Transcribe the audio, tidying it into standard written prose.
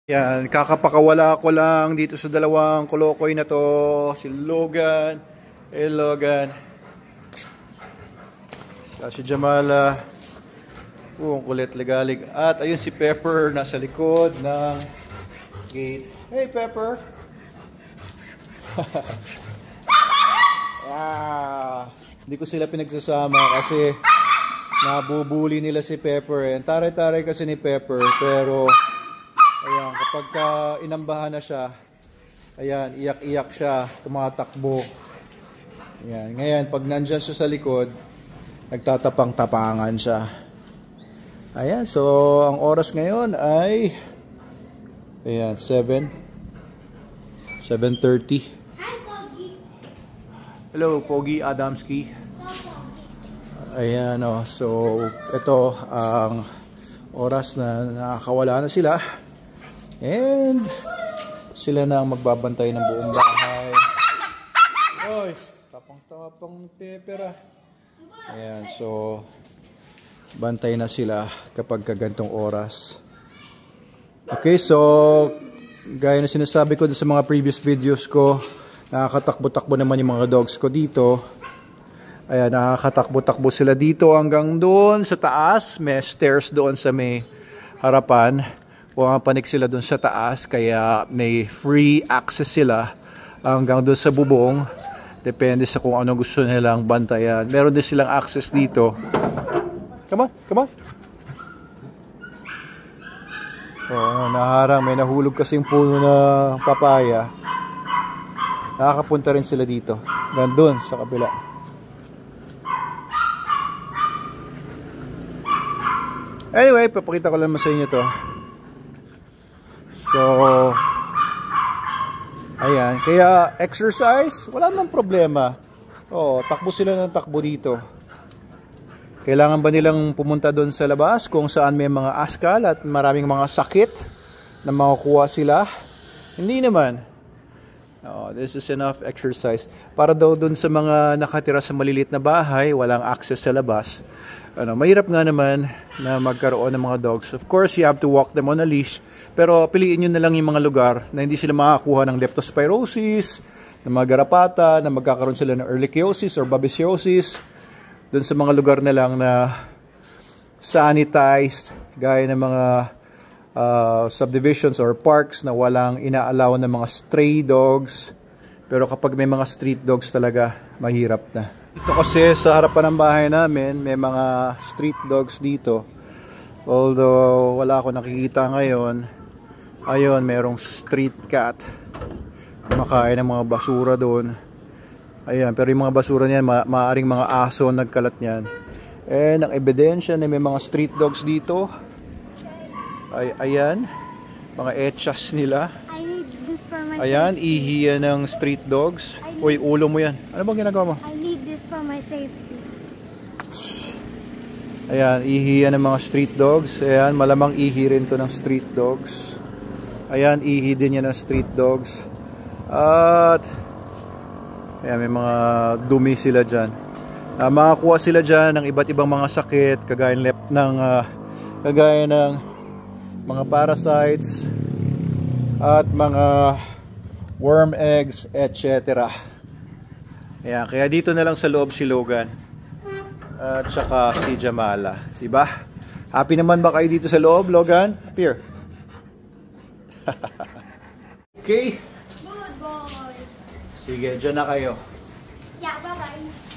Yan, kakapakawala ko lang dito sa dalawang kolokoy na to. Si Logan. Hey Logan. Si Jamala. Ang kulit legalig. At ayun si Pepper nasa likod ng gate. Hey Pepper. Hindi ko sila pinagsasama kasi nabubuli nila si Pepper. Taray-taray kasi ni Pepper, pero ayan, kapag inambahan na siya, ayan, iyak-iyak siya, tumatakbo. Ayan, ngayon, pag nandyan siya sa likod, nagtatapang-tapangan siya. Ayan, so, ang oras ngayon ay, ayan, 7:30. Hi, Pogi. Hello, Pogi Adamski. Ayan, oh, so, ito, ang oras na nakakawala na sila. And sila na ang magbabantay ng buong bahay. Oy, tapang-tapang Pepper. Ayan, so bantay na sila kapag kagantong oras. Okay, so gaya na sinasabi ko sa mga previous videos ko, nakakatakbo-takbo naman yung mga dogs ko dito. Ayan, nakakatakbo-takbo sila dito hanggang doon sa taas. May stairs doon sa may harapan. Pumapanik sila doon sa taas, kaya may free access sila hanggang doon sa bubong. Depende sa kung ano gusto nilang bantayan. Meron din silang access dito. Come on, come on. Oh, naharang, may nahulog kasi yung puno na papaya. Nakakapunta rin sila dito. Nandun sa kabila. Anyway, papakita ko lang sa inyo to. So, ayan. Kaya exercise, wala namang problema. Oo, takbo sila ng takbo dito. Kailangan ba nilang pumunta doon sa labas kung saan may mga askal at maraming mga sakit na makukuha sila? Hindi naman. This is enough exercise. Para daw doon sa mga nakatira sa maliliit na bahay, walang access sa labas. Mahirap nga naman na magkaroon ng mga dogs. Of course, you have to walk them on a leash. Pero piliin nyo na lang yung mga lugar na hindi sila makakuha ng leptospirosis, ng mga garapata, na magkakaroon sila ng ehrlichiosis or babesiosis. Doon sa mga lugar na lang na sanitized, gaya ng mga subdivisions or parks na walang inaalaw ng mga stray dogs. Pero kapag may mga street dogs talaga, mahirap na. Ito kasi sa harapan ng bahay namin, may mga street dogs dito. Although wala ako nakikita ngayon. Ayun, merong street cat. Kumakain ng mga basura doon. Ayan, pero yung mga basura niyan, maaaring mga aso nagkalat niyan. And ang ebidensya na may mga street dogs dito. Ayan, mga etchas nila. I need this for my Ayan, safety. ihiya ng street dogs. Uy, ulo mo yan. Ano bang ginagawa mo? I need this for my safety. Ayan, ihi yan ng mga street dogs. Ayan, malamang ihi rin to ng street dogs. Ayan, ihi din yan ng street dogs. At ayan, may mga dumi sila dyan. Makakuha sila dyan ng iba't ibang mga sakit, kagaya ng mga parasites at mga worm eggs, etc. Ayan, kaya dito na lang sa loob si Logan at saka si Jamala, diba? Happy naman ba kayo dito sa loob, Logan? Here. Okay. Good boy. Sige, dyan na kayo. Yeah, bye-bye.